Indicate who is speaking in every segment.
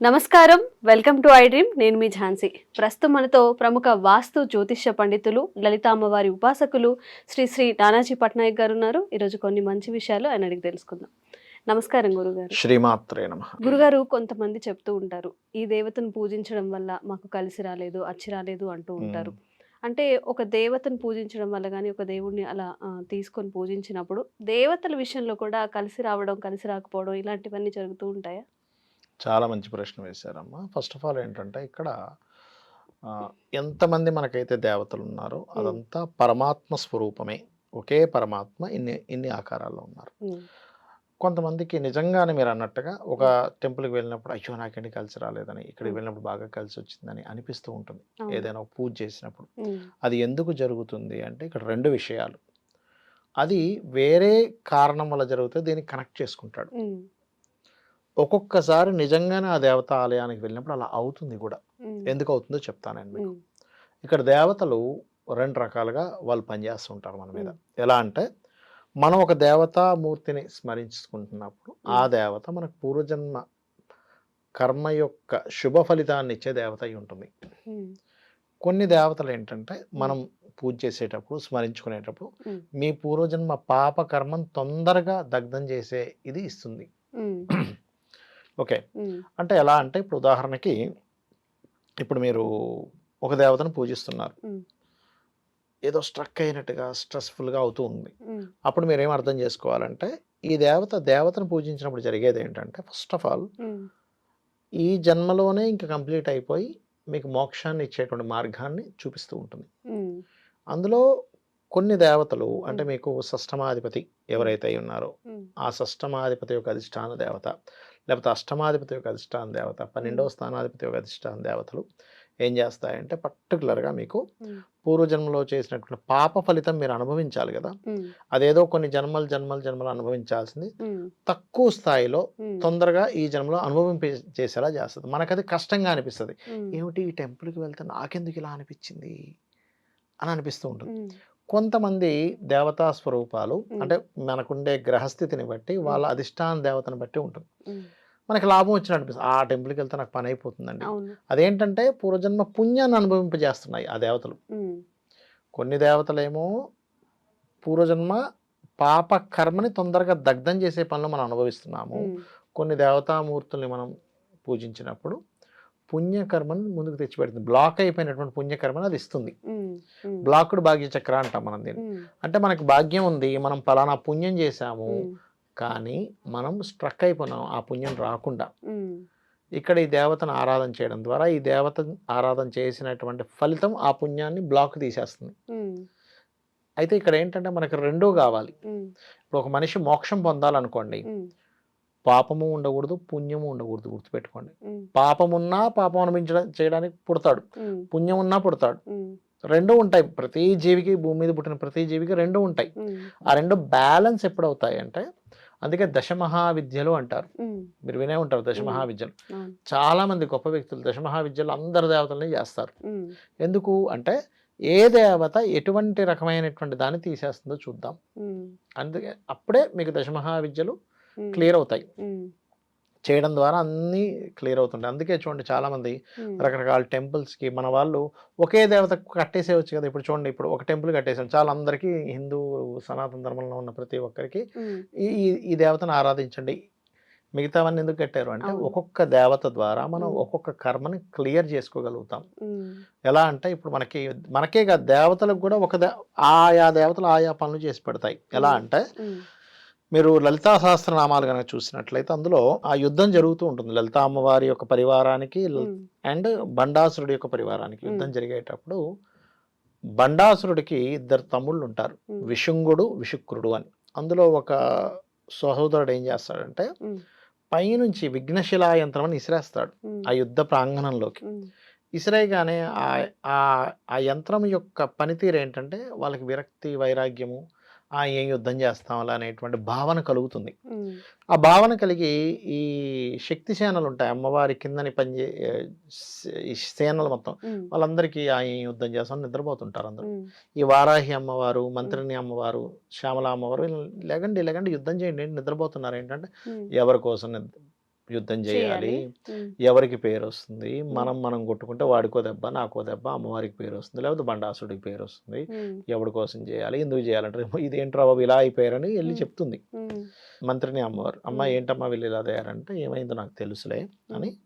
Speaker 1: నమస్కారం, welcome to I dream. నేను మీ ఝాన్సీ. ప్రస్తుతం మనతో ప్రముఖ వాస్తు జ్యోతిష్య పండితులు, లలిత అమ్మవారి ఉపాసకులు శ్రీ శ్రీ నానాజీ పట్నాయక్ గారు ఉన్నారు. ఈరోజు కొన్ని మంచి విషయాలు ఆయన అడిగి తెలుసుకుందాం. నమస్కారం గురుగారు.
Speaker 2: శ్రీమాత్రే నమః.
Speaker 1: గురుగారు, కొంతమంది చెప్తూ ఉంటారు, ఈ దేవతను పూజించడం వల్ల మాకు కలిసి రాలేదు, అచ్చి రాలేదు అంటూ ఉంటారు. అంటే ఒక దేవతను పూజించడం వల్ల కానీ, ఒక దేవుడిని అలా తీసుకొని పూజించినప్పుడు దేవతల విషయంలో కూడా కలిసి రావడం, కలిసి రాకపోవడం ఇలాంటివన్నీ జరుగుతూ ఉంటాయా?
Speaker 2: చాలా మంచి ప్రశ్న వేశారమ్మా. ఫస్ట్ ఆఫ్ ఆల్ ఏంటంటే ఇక్కడ ఎంతమంది మనకైతే దేవతలు ఉన్నారో అదంతా పరమాత్మ స్వరూపమే. ఒకే పరమాత్మ ఇన్ని ఇన్ని ఆకారాల్లో ఉన్నారు. కొంతమందికి నిజంగానే మీరు అన్నట్టుగా ఒక టెంపుల్కి వెళ్ళినప్పుడు అయ్యో నాకేంటి కలిసి రాలేదని, ఇక్కడికి వెళ్ళినప్పుడు బాగా కలిసి వచ్చిందని అనిపిస్తూ ఉంటుంది. ఏదైనా ఒక పూజ చేసినప్పుడు అది ఎందుకు జరుగుతుంది అంటే ఇక్కడ రెండు విషయాలు. అది వేరే కారణం వల్ల జరిగితే దీన్ని కనెక్ట్ చేసుకుంటాడు. ఒక్కొక్కసారి నిజంగానే ఆ దేవత ఆలయానికి వెళ్ళినప్పుడు అలా అవుతుంది కూడా. ఎందుకు అవుతుందో చెప్తాను నేను మీకు. ఇక్కడ దేవతలు రెండు రకాలుగా వాళ్ళు పనిచేస్తూ ఉంటారు మన మీద. ఎలా అంటే మనం ఒక దేవతామూర్తిని స్మరించుకుంటున్నప్పుడు ఆ దేవత మనకు పూర్వజన్మ కర్మ యొక్క శుభ ఫలితాన్ని ఇచ్చే దేవత అయి ఉంటుంది. కొన్ని దేవతలు ఏంటంటే మనం పూజ చేసేటప్పుడు స్మరించుకునేటప్పుడు మీ పూర్వజన్మ పాప కర్మను తొందరగా దగ్ధం చేసే ఇది ఇస్తుంది. ఓకే, అంటే ఎలా అంటే ఇప్పుడు ఉదాహరణకి ఇప్పుడు మీరు ఒక దేవతను పూజిస్తున్నారు, ఏదో స్ట్రక్ అయినట్టుగా స్ట్రెస్ఫుల్గా అవుతూ ఉంది. అప్పుడు మీరు ఏం అర్థం చేసుకోవాలంటే ఈ దేవతను పూజించినప్పుడు జరిగేది ఏంటంటే ఫస్ట్ ఆఫ్ ఆల్ ఈ జన్మలోనే ఇంకా కంప్లీట్ అయిపోయి మీకు మోక్షాన్ని ఇచ్చేటువంటి మార్గాన్ని చూపిస్తూ ఉంటుంది. అందులో కొన్ని దేవతలు అంటే మీకు షష్టమాధిపతి ఎవరైతే ఉన్నారో ఆ షష్టమాధిపతి యొక్క అధిష్టాన దేవత, లేకపోతే అష్టమాధిపతి యొక్క అధిష్టాన దేవత, 12వ స్థానాధిపతి యొక్క అధిష్టాన దేవతలు ఏం చేస్తాయంటే పర్టికులర్గా మీకు పూర్వజన్మలో చేసినటువంటి పాప ఫలితం మీరు అనుభవించాలి కదా, అదేదో కొన్ని జన్మలు అనుభవించాల్సింది తక్కువ స్థాయిలో తొందరగా ఈ జన్మలో చేసేలా చేస్తుంది. మనకు అది కష్టంగా అనిపిస్తుంది. ఏమిటి ఈ టెంపుల్కి వెళ్తే నాకెందుకు ఇలా అనిపించింది అని అనిపిస్తూ ఉంటుంది. కొంతమంది దేవతా స్వరూపాలు అంటే మనకుండే గ్రహస్థితిని బట్టి వాళ్ళ అధిష్టాన దేవతను బట్టి ఉంటుంది. మనకి లాభం వచ్చినట్టు అనిపిస్తుంది. ఆ టెంపుల్కి వెళ్తే నాకు పని అయిపోతుందండి. అదేంటంటే పూర్వజన్మ పుణ్యాన్ని అనుభవింపజేస్తున్నాయి ఆ దేవతలు. కొన్ని దేవతలేమో పూర్వజన్మ పాప కర్మని తొందరగా దగ్ధం చేసే పనులు మనం అనుభవిస్తున్నాము. కొన్ని దేవతామూర్తుల్ని మనం పూజించినప్పుడు పుణ్యకర్మను ముందుకు తెచ్చిపెడుతుంది. బ్లాక్ అయిపోయినటువంటి పుణ్యకర్మను అది ఇస్తుంది. బ్లాక్డ్ భాగ్య చక్ర అంటాం మనం దీన్ని. అంటే మనకి భాగ్యం ఉంది, మనం ఫలానా పుణ్యం చేశాము, కానీ మనం స్ట్రక్ అయిపోయినాం ఆ పుణ్యం రాకుండా. ఇక్కడ ఈ దేవతను ఆరాధన చేయడం ద్వారా ఈ దేవత ఆరాధన చేసినటువంటి ఫలితం ఆ పుణ్యాన్ని బ్లాక్ తీసేస్తుంది. అయితే ఇక్కడ ఏంటంటే మనకి రెండూ కావాలి. ఇప్పుడు ఒక మనిషి మోక్షం పొందాలనుకోండి, పాపము ఉండకూడదు, పుణ్యము ఉండకూడదు. గుర్తుపెట్టుకోండి. పాపమున్నా పాపం అనిపించడం చేయడానికి పుడతాడు, పుణ్యం ఉన్నా పుడతాడు. రెండు ఉంటాయి ప్రతి జీవికి, భూమి మీద పుట్టిన ప్రతి జీవికి రెండు ఉంటాయి. ఆ రెండు బ్యాలెన్స్ ఎప్పుడవుతాయి అంటే అందుకే దశమహావిద్యలు అంటారు. మీరు వినే ఉంటారు దశమహావిద్యలు. చాలా మంది గొప్ప వ్యక్తులు దశమహావిద్యలు అందరు దేవతల్ని చేస్తారు. ఎందుకు అంటే ఏ దేవత ఎటువంటి రకమైనటువంటి దాన్ని తీసేస్తుందో చూద్దాం. అందుకే అప్పుడే మీకు దశమహావిద్యలు క్లియర్ అవుతాయి. చేయడం ద్వారా అన్నీ క్లియర్ అవుతుంటాయి. అందుకే చూడండి చాలామంది రకరకాల టెంపుల్స్కి మన వాళ్ళు ఒకే దేవత కట్టేసేయచ్చు కదా. ఇప్పుడు చూడండి, ఇప్పుడు ఒక టెంపుల్ కట్టేసాం చాలా, అందరికీ హిందూ సనాతన ధర్మంలో ఉన్న ప్రతి ఒక్కరికి ఈ దేవతను ఆరాధించండి. మిగతావన్నీ ఎందుకు కట్టారు అంటే ఒక్కొక్క దేవత ద్వారా మనం ఒక్కొక్క కర్మని క్లియర్ చేసుకోగలుగుతాం. ఎలా అంటే ఇప్పుడు మనకే కాదు దేవతలకు కూడా ఆయా దేవతలు ఆయా పనులు చేసి పెడతాయి. ఎలా అంటే మీరు లలితా సహస్రనామాలు కనుక చూసినట్లయితే అందులో ఆ యుద్ధం జరుగుతూ ఉంటుంది. లలితా అమ్మవారి యొక్క పరివారానికి అండ్ బండాసురుడి యొక్క పరివారానికి యుద్ధం జరిగేటప్పుడు బండాసురుడికి ఇద్దరు తమ్ముళ్ళు ఉంటారు, విశుంగుడు విశుక్రుడు అని. అందులో ఒక సహోదరుడు ఏం చేస్తాడంటే పైనుంచి విఘ్నశిలా యంత్రం అని ఇసిరేస్తాడు ఆ యుద్ధ ప్రాంగణంలోకి. ఇసిరేయగానే ఆ యంత్రం యొక్క పనితీరు ఏంటంటే వాళ్ళకి విరక్తి, వైరాగ్యము, ఏం యుద్ధం చేస్తాంలా అనేటువంటి భావన కలుగుతుంది. ఆ భావన కలిగి ఈ శక్తి సేనలు ఉంటాయి అమ్మవారి కిందని ఈ సేనలు మొత్తం వాళ్ళందరికీ ఏం యుద్ధం చేస్తామని నిద్రపోతుంటారు అందరూ. ఈ వారాహి అమ్మవారు, మంత్రిని అమ్మవారు, శ్యామల అమ్మవారు లెగండి యుద్ధం చేయండి, నిద్రపోతున్నారు ఏంటంటే ఎవరి కోసం యుద్ధం చేయాలి,
Speaker 1: ఉమ్,
Speaker 2: ఎవరికి పేరు వస్తుంది, మనం కొట్టుకుంటే వాడికో దెబ్బ నాకో దెబ్బ, అమ్మవారికి పేరు వస్తుంది, లేకపోతే బండాసుడికి పేరు వస్తుంది,
Speaker 1: ఉమ్,
Speaker 2: ఎవడి కోసం చేయాలి, ఎందుకు చేయాలంటే ఇదేంట్రా బాబు ఇలా అయిపోయారని వెళ్ళి
Speaker 1: ఉమ్,
Speaker 2: చెప్తుంది
Speaker 1: ఉమ్,
Speaker 2: మంత్రిని అమ్మవారు. అమ్మ ఏంటమ్మా వీళ్ళు ఇలా తయారంటే ఏమైందో నాకు తెలుసులే అని
Speaker 1: ఉమ్,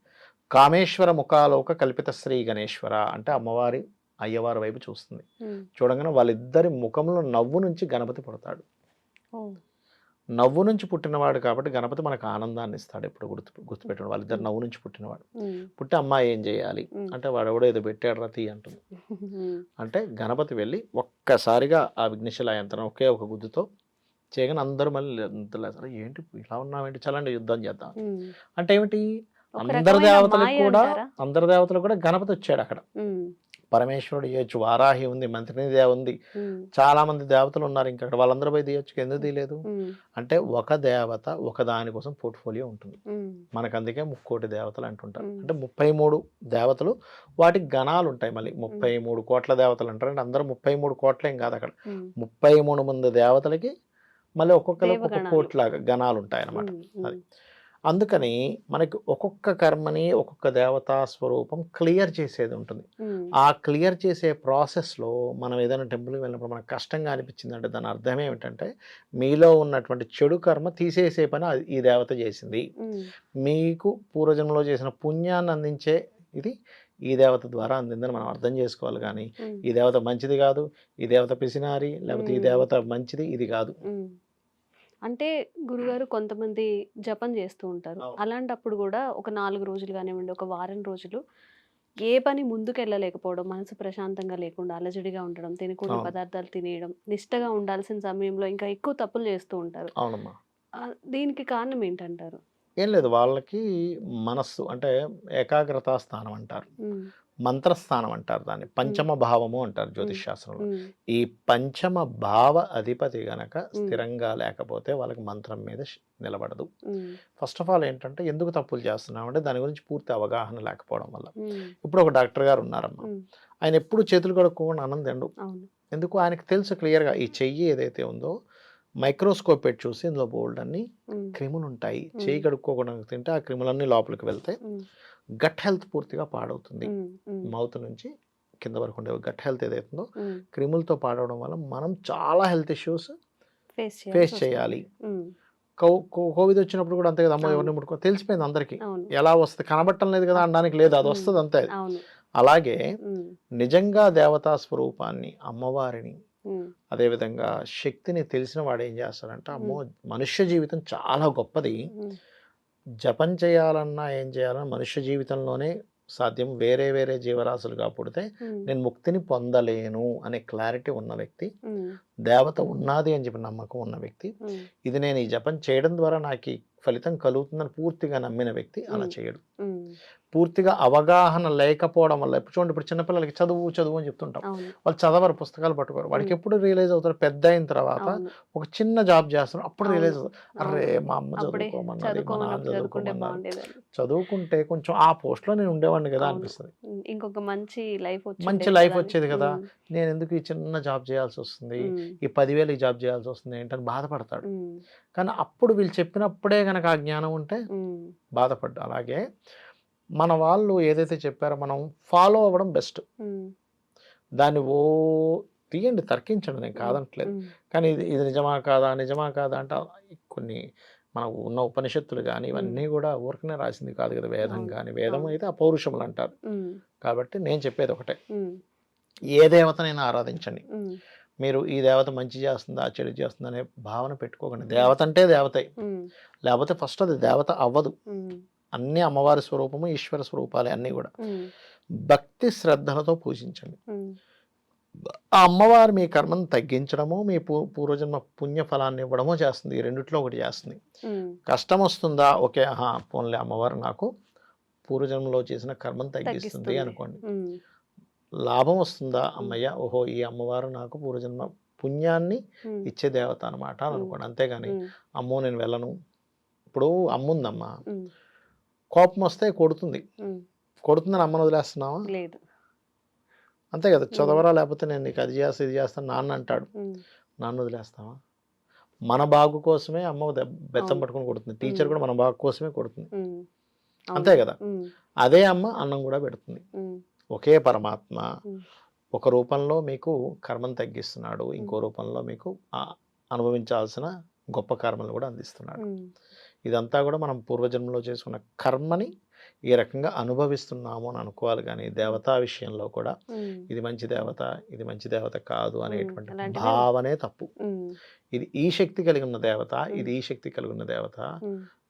Speaker 2: కామేశ్వర ముఖాలోక కల్పిత శ్రీ గణేశ్వర అంటే అమ్మవారి అయ్యవారి వైపు చూస్తుంది.
Speaker 1: ఉమ్.
Speaker 2: చూడగానే వాళ్ళిద్దరి ముఖంలో నవ్వు నుంచి గణపతి పుడతాడు.
Speaker 1: ఓ,
Speaker 2: నవ్వు నుంచి పుట్టినవాడు కాబట్టి గణపతి మనకు ఆనందాన్ని ఇస్తాడు. ఎప్పుడు గుర్తుపెట్టాడు వాళ్ళిద్దరు
Speaker 1: ఉమ్,
Speaker 2: నవ్వు నుంచి పుట్టినవాడు.
Speaker 1: ఉమ్,
Speaker 2: పుట్టి అమ్మ ఏం చేయాలి
Speaker 1: ఉమ్,
Speaker 2: అంటే వాడు ఎవడో ఏదో పెట్టాడు రతి అంటుంది.
Speaker 1: ఉమ్,
Speaker 2: అంటే గణపతి వెళ్ళి ఒక్కసారిగా ఆ విఘ్నేశ్వర యంత్రం ఒకే ఒక గుద్దుతో చేయగానే అందరూ మళ్ళీ లేస్తారు. ఏంటి ఇలా ఉన్నామేంటి, చలండి యుద్ధం చేద్దాం
Speaker 1: ఉమ్.
Speaker 2: అంటే ఏమిటి,
Speaker 1: ఒక
Speaker 2: అందరి
Speaker 1: రకమైన
Speaker 2: దేవతలకు
Speaker 1: మాయ
Speaker 2: కూడా
Speaker 1: అంటారా?
Speaker 2: అందరి దేవతలకు కూడా గణపతి వచ్చాడు అక్కడ.
Speaker 1: ఉమ్,
Speaker 2: పరమేశ్వరుడు చేయొచ్చు, వారాహి ఉంది, మంత్రినిదేవ ఉంది,
Speaker 1: ఉమ్,
Speaker 2: చాలా మంది దేవతలు ఉన్నారు ఇంకా అక్కడ, వాళ్ళందరూ పోయి తీయొచ్చు, ఎందుకు తీయలేదు
Speaker 1: ఉమ్,
Speaker 2: అంటే ఒక దేవత ఒక దానికోసం పోర్ట్ఫోలియో ఉంటుంది
Speaker 1: ఉమ్,
Speaker 2: మనకు. అందుకే 30 దేవతలు అంటుంటారు.
Speaker 1: ఉమ్,
Speaker 2: అంటే 33 దేవతలు, వాటికి గణాలు ఉంటాయి మళ్ళీ. 33 కోట్ల దేవతలు అంటారు. అంటే అందరూ 33 కోట్లేం కాదు అక్కడ,
Speaker 1: ఉమ్.
Speaker 2: 33 మంది దేవతలకి మళ్ళీ ఒక్కొక్కరికి ఒక్కొక్క
Speaker 1: దేవగణాలు.
Speaker 2: కోట్లాగా గణాలు ఉంటాయి అన్నమాట.
Speaker 1: ఉమ్, ఉమ్,
Speaker 2: అది అందుకని మనకి ఒక్కొక్క కర్మని ఒక్కొక్క దేవతా స్వరూపం క్లియర్ చేసేది ఉంటుంది.
Speaker 1: ఉమ్,
Speaker 2: ఆ క్లియర్ చేసే ప్రాసెస్లో మనం ఏదైనా టెంపుల్కి వెళ్ళినప్పుడు మనకు కష్టంగా అనిపించింది అంటే దాని అర్థం ఏమిటంటే మీలో ఉన్నటువంటి చెడు కర్మ తీసేసే పని ఈ దేవత చేసింది.
Speaker 1: ఉమ్,
Speaker 2: మీకు పూర్వజన్మలో చేసిన పుణ్యాన్ని అందించే ఇది ఈ దేవత ద్వారా అందిందని మనం అర్థం చేసుకోవాలి. కానీ
Speaker 1: ఉమ్,
Speaker 2: ఈ దేవత మంచిది కాదు, ఈ దేవత పిసినారి, లేకపోతే ఈ దేవత మంచిది, ఇది కాదు.
Speaker 1: ఉమ్. అంటే గురుగారు కొంతమంది జపం చేస్తూ ఉంటారు.
Speaker 2: అవును.
Speaker 1: అలాంటప్పుడు కూడా ఒక 4 రోజులు కానివ్వండి, ఒక వారం రోజులు ఏ పని ముందుకెళ్ళలేకపోవడం, మనసు ప్రశాంతంగా లేకుండా అలజడిగా ఉండడం, తినకూడని
Speaker 2: అవును.
Speaker 1: పదార్థాలు తినేయడం, నిష్టగా ఉండాల్సిన సమయంలో ఇంకా ఎక్కువ తప్పులు చేస్తూ ఉంటారు.
Speaker 2: అవునమ్మా.
Speaker 1: దీనికి కారణం ఏంటంటారు?
Speaker 2: ఏం లేదు, వాళ్ళకి మనస్సు అంటే ఏకాగ్రతా స్థానం అంటారు,
Speaker 1: ఉమ్,
Speaker 2: మంత్రస్థానం అంటారు, దాన్ని పంచమ భావము అంటారు జ్యోతిష్ శాస్త్రంలో.
Speaker 1: ఉమ్,
Speaker 2: ఈ పంచమ భావ అధిపతి గనక
Speaker 1: ఉమ్,
Speaker 2: స్థిరంగా లేకపోతే వాళ్ళకి మంత్రం మీద నిలబడదు.
Speaker 1: ఉమ్,
Speaker 2: ఫస్ట్ ఆఫ్ ఆల్ ఏంటంటే ఎందుకు తప్పులు చేస్తున్నాం అంటే దాని గురించి పూర్తి అవగాహన లేకపోవడం వల్ల.
Speaker 1: ఉమ్,
Speaker 2: ఇప్పుడు ఒక డాక్టర్ గారు ఉన్నారమ్మా,
Speaker 1: ఉమ్,
Speaker 2: ఆయన ఎప్పుడు చేతులు కడుక్కోకుండా అన్నం తిండు.
Speaker 1: అవును.
Speaker 2: ఎందుకు, ఆయనకు తెలుసు క్లియర్గా ఈ చెయ్యి ఏదైతే ఉందో మైక్రోస్కోప్ పెట్టి చూసి ఇందులో బోల్డ్ అన్ని
Speaker 1: ఉమ్,
Speaker 2: క్రిములు ఉంటాయి. చెయ్యి కడుక్కోకుండా తింటే ఆ క్రిములన్నీ లోపలికి వెళ్తే
Speaker 1: ఉమ్,
Speaker 2: గట్ హెల్త్ పూర్తిగా పాడవుతుంది.
Speaker 1: ఉమ్, ఉమ్,
Speaker 2: మౌత్ నుంచి కింద వరకు ఉండే గట్ హెల్త్ ఏదైతుందో
Speaker 1: ఉమ్.
Speaker 2: క్రిములతో పాడవడం వల్ల మనం చాలా హెల్త్ ఇష్యూస్
Speaker 1: ఫేస్
Speaker 2: ఫేస్
Speaker 1: చేయాల్సి
Speaker 2: చేయాలి.
Speaker 1: వస్తుంది. ఉమ్,
Speaker 2: కోవిడ్ వచ్చినప్పుడు కూడా అంతే కదా, అమ్మో
Speaker 1: అవును.
Speaker 2: ఎవరిని ముట్టుకో తెలిసిపోయింది అందరికీ.
Speaker 1: అవును.
Speaker 2: ఎలా వస్తుంది కనబట్టం లేదు కదా అనడానికి లేదు, అది
Speaker 1: ఉమ్,
Speaker 2: వస్తుంది అంతే.
Speaker 1: అవును.
Speaker 2: అలాగే
Speaker 1: ఉమ్,
Speaker 2: నిజంగా దేవతా స్వరూపాన్ని, అమ్మవారిని,
Speaker 1: ఉమ్,
Speaker 2: అదేవిధంగా శక్తిని తెలిసిన వాడు ఏం చేస్తాడంటే అమ్మో మనుష్య జీవితం చాలా గొప్పది,
Speaker 1: ఉమ్,
Speaker 2: జపం చేయాలన్నా ఏం చేయాలన్నా మనుష్య జీవితంలోనే సాధ్యం, వేరే వేరే జీవరాశులుగా పుడితే
Speaker 1: ఉమ్,
Speaker 2: నేను ముక్తిని పొందలేను అనే క్లారిటీ ఉన్న వ్యక్తి,
Speaker 1: ఉమ్,
Speaker 2: దేవత ఉన్నది అని చెప్పి నమ్మకం ఉన్న వ్యక్తి,
Speaker 1: ఉమ్,
Speaker 2: ఇది నేను ఈ జపం చేయడం ద్వారా నాకు ఈ ఫలితం కలుగుతుందని పూర్తిగా నమ్మిన వ్యక్తి అలా
Speaker 1: ఉమ్.
Speaker 2: చేయడు.
Speaker 1: ఉమ్,
Speaker 2: పూర్తిగా అవగాహన లేకపోవడం వల్ల ఇప్పుడు చూడండి, ఇప్పుడు చిన్నపిల్లలకి చదువు చదువు అని చెప్తుంటాం,
Speaker 1: అవును.
Speaker 2: వాళ్ళు చదవరు, పుస్తకాలు పట్టుకోరు. వాడికి ఎప్పుడు రియలైజ్ అవుతారు, పెద్ద అయిన తర్వాత
Speaker 1: అవును.
Speaker 2: ఒక చిన్న జాబ్ చేస్తున్నారు అప్పుడు
Speaker 1: అవును.
Speaker 2: రియలైజ్ అవుతారు, అరే
Speaker 1: అవును.
Speaker 2: మా అమ్మ
Speaker 1: అప్పుడే
Speaker 2: చదువుకోమన్నది, మా నాన్న
Speaker 1: చదువుకోమన్నప్పుడు చదువుకుంటే
Speaker 2: చదువుకోమన్నారు,
Speaker 1: బాగుండేదని.
Speaker 2: చదువుకుంటే కొంచెం ఆ పోస్ట్లో నేను ఉండేవాడిని కదా
Speaker 1: అవును.
Speaker 2: అనిపిస్తుంది.
Speaker 1: ఇంకొక మంచి లైఫ్
Speaker 2: మంచి
Speaker 1: వచ్చి
Speaker 2: లైఫ్ వచ్చేది కదా, నేను ఎందుకు ఈ చిన్న జాబ్ చేయాల్సి వస్తుంది, ఈ 10,000 జాబ్ చేయాల్సి వస్తుంది ఏంటని బాధపడతాడు. కానీ అప్పుడు వీళ్ళు చెప్పినప్పుడే కనుక ఆ జ్ఞానం ఉంటే బాధపడ్డా. అలాగే మన వాళ్ళు ఏదైతే చెప్పారో మనం ఫాలో అవ్వడం బెస్ట్. దాన్ని తీయండి, తర్కించండి, నేను కాదంటలేదు. కానీ ఇది ఇది నిజమా కాదా నిజమా కాదా అంటే కొన్ని మనకు ఉన్న ఉపనిషత్తులు కానీ ఇవన్నీ కూడా ఊరికనే రాసింది కాదు కదా, వేదం కానీ, వేదం అయితే అపౌరుషములు అంటారు. కాబట్టి నేను చెప్పేది ఒకటే, ఏ దేవతనైనా ఆరాధించండి, మీరు ఈ దేవత మంచి చేస్తుందా చెడు చేస్తుందా అనే భావన పెట్టుకోకండి. దేవత అంటే దేవతే, లేకపోతే ఫస్ట్ అది దేవత అవ్వదు. అన్ని అమ్మవారి స్వరూపము, ఈశ్వర స్వరూపాలే అన్నీ కూడా. భక్తి శ్రద్ధలతో పూజించండి. ఆ అమ్మవారు మీ కర్మను తగ్గించడము, మీ పూర్వజన్మ పుణ్య ఫలాన్ని ఇవ్వడమో చేస్తుంది. ఈ రెండిట్లో ఒకటి చేస్తుంది. కష్టం వస్తుందా, ఓకే, పోన్లే అమ్మవారు నాకు పూర్వజన్మలో చేసిన కర్మను తగ్గిస్తుంది అనుకోండి. లాభం వస్తుందా, అమ్మయ్య ఓహో ఈ అమ్మవారు నాకు పూర్వజన్మ పుణ్యాన్ని ఇచ్చే దేవత అనమాట అని అనుకోండి. అంతేగాని అమ్మో నేను వెళ్ళను, ఇప్పుడు అమ్ముందమ్మా, కోపం వస్తే కొడుతుంది, కొడుతుందని అమ్మను వదిలేస్తున్నావా?
Speaker 1: లేదు.
Speaker 2: అంతే కదా, చదవరా లేకపోతే నేను నీకు అది చేస్తా ఇది చేస్తాను నాన్న అంటాడు, నాన్న వదిలేస్తావా? మన బాగు కోసమే అమ్మ బెత్తం పట్టుకొని కొడుతుంది, టీచర్ కూడా మన బాగు కోసమే కొడుతుంది. అంతే కదా. అదే అమ్మ అన్నం కూడా పెడుతుంది. ఒకే పరమాత్మ ఒక రూపంలో మీకు కర్మను తగ్గిస్తున్నాడు, ఇంకో రూపంలో మీకు అనుభవించాల్సిన గొప్ప కర్మను కూడా అందిస్తున్నాడు. ఇదంతా కూడా మనం పూర్వజన్మలో చేసుకున్న కర్మని ఈ రకంగా అనుభవిస్తున్నాము అని అనుకోవాలి. కానీ దేవతా విషయంలో కూడా ఇది మంచి దేవత, ఇది మంచి దేవత కాదు అనేటువంటి భావనే తప్పు. ఇది ఈ శక్తి కలిగి ఉన్న దేవత, ఇది ఈ శక్తి కలిగి ఉన్న దేవత,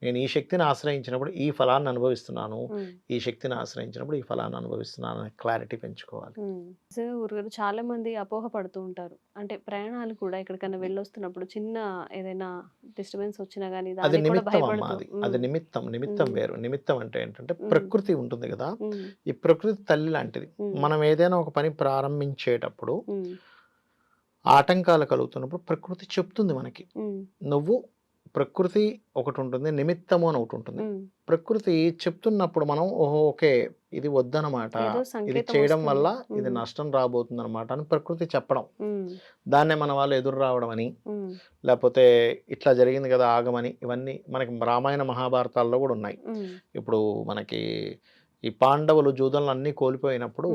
Speaker 2: నేను ఈ శక్తిని ఆశ్రయించినప్పుడు ఈ ఫలాన్ని అనుభవిస్తున్నాను, ఈ శక్తిని ఆశ్రయించినప్పుడు ఈ ఫలాన్ని అనుభవిస్తున్నాను అనే క్లారిటీ పెంచుకోవాలి.
Speaker 1: గురుగారు చాలా మంది అపోహ పడుతూ ఉంటారు. అంటే ప్రయాణాలు కూడా ఎక్కడికైనా వెళ్ళొస్తున్నప్పుడు చిన్న ఏదైనా డిస్టర్బెన్స్ వచ్చినా కానీ
Speaker 2: అది నిమిత్తం అమ్మ, అది నిమిత్తం. నిమిత్తం వేరు. నిమిత్తం అంటే ఏంటంటే ప్రకృతి ఉంటుంది కదా, ఈ ప్రకృతి తల్లి లాంటిది. మనం ఏదైనా ఒక పని ప్రారంభించేటప్పుడు ఆటంకాలు కలుగుతున్నప్పుడు ప్రకృతి చెప్తుంది మనకి, నువ్వు ప్రకృతి ఒకటి ఉంటుంది, నిమిత్తము అని ఒకటి ఉంటుంది. ప్రకృతి చెప్తున్నప్పుడు మనం ఓహో ఓకే ఇది వద్దనమాట, ఇది చేయడం వల్ల ఇది నష్టం రాబోతుంది అనమాట అని ప్రకృతి చెప్పడం, దాన్నే మన వాళ్ళు ఎదురు రావడం అని, లేకపోతే ఇట్లా జరిగింది కదా ఆగమని, ఇవన్నీ మనకి రామాయణ మహాభారతాల్లో కూడా ఉన్నాయి. ఇప్పుడు మనకి ఈ పాండవులు జూదంలో అన్నీ కోల్పోయినప్పుడు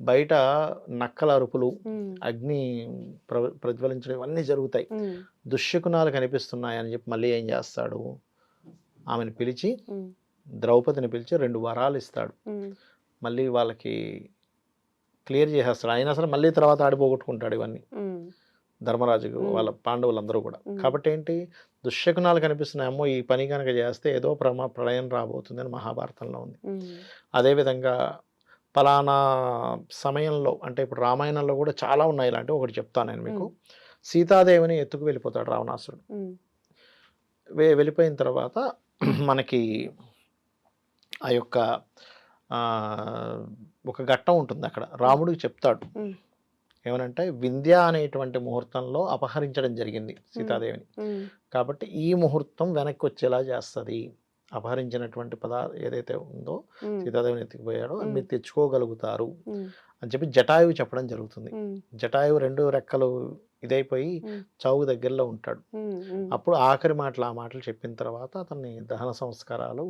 Speaker 2: బయట నక్కల అరుపులు, అగ్ని ప్రజ్వలించడం ఇవన్నీ జరుగుతాయి. దుశ్శకునాలు కనిపిస్తున్నాయి అని చెప్పి మళ్ళీ ఏం చేస్తాడు, ఆమెను పిలిచి ద్రౌపదిని పిలిచి 2 వరాలు ఇస్తాడు. మళ్ళీ వాళ్ళకి క్లియర్ చేసేస్తాడు. అయినా సరే మళ్ళీ తర్వాత ఆడిపోగొట్టుకుంటాడు ఇవన్నీ ధర్మరాజు వాళ్ళ పాండవులందరూ కూడా. కాబట్టి ఏంటి, దుశ్శకునాలు కనిపిస్తున్నాయి, అమ్మో ఈ పని కనుక చేస్తే ఏదో ప్రళయం రాబోతుంది అని మహాభారతంలో ఉంది. అదేవిధంగా పలానా సమయంలో, అంటే ఇప్పుడు రామాయణంలో కూడా చాలా ఉన్నాయి ఇలాంటివి. ఒకటి చెప్తాను నేను మీకు. సీతాదేవిని ఎత్తుకు వెళ్ళిపోతాడు రావణాసురుడు. వెళ్ళిపోయిన తర్వాత మనకి ఆ యొక్క ఒక ఘట్టం ఉంటుంది అక్కడ. రాముడికి చెప్తాడు ఏమనంటే, వింధ్య అనేటువంటి ముహూర్తంలో అపహరించడం జరిగింది సీతాదేవిని, కాబట్టి ఈ ముహూర్తం వెనక్కి వచ్చేలా చేస్తుంది. అపహరించినటువంటి ఏదైతే ఉందో సీతాదేవిని ఎత్తుకుపోయాడో అది మీరు తెచ్చుకోగలుగుతారు అని చెప్పి జటాయువు చెప్పడం జరుగుతుంది. జటాయువు 2 రెక్కలు ఇదైపోయి చావు దగ్గరలో ఉంటాడు. అప్పుడు ఆఖరి మాటలు, ఆ మాటలు చెప్పిన తర్వాత అతన్ని దహన సంస్కారాలు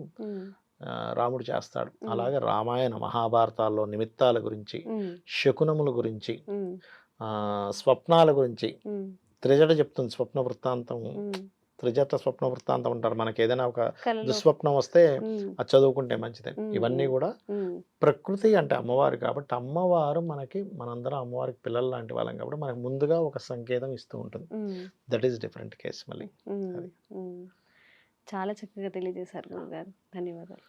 Speaker 2: రాముడు చేస్తాడు. అలాగే రామాయణ మహాభారతాల్లో నిమిత్తాల గురించి, శకునముల గురించి, స్వప్నాల గురించి త్రిజట చెప్తుంది. స్వప్న వృత్తాంతం, త్రిజట స్వప్న వృత్తాంతం అంటారు. మనకి ఏదైనా ఒక దుస్వప్నం వస్తే అది చదువుకుంటే మంచిది. ఇవన్నీ కూడా ప్రకృతి అంటే అమ్మవారు కాబట్టి, అమ్మవారు మనకి, మనందరం అమ్మవారికి పిల్లలు లాంటి వాళ్ళం కాబట్టి మనకి ముందుగా ఒక సంకేతం ఇస్తూ ఉంటుంది. That is different case. మళ్ళీ
Speaker 1: చాలా చక్కగా తెలియజేశారు గురుగారు. ధన్యవాదాలు.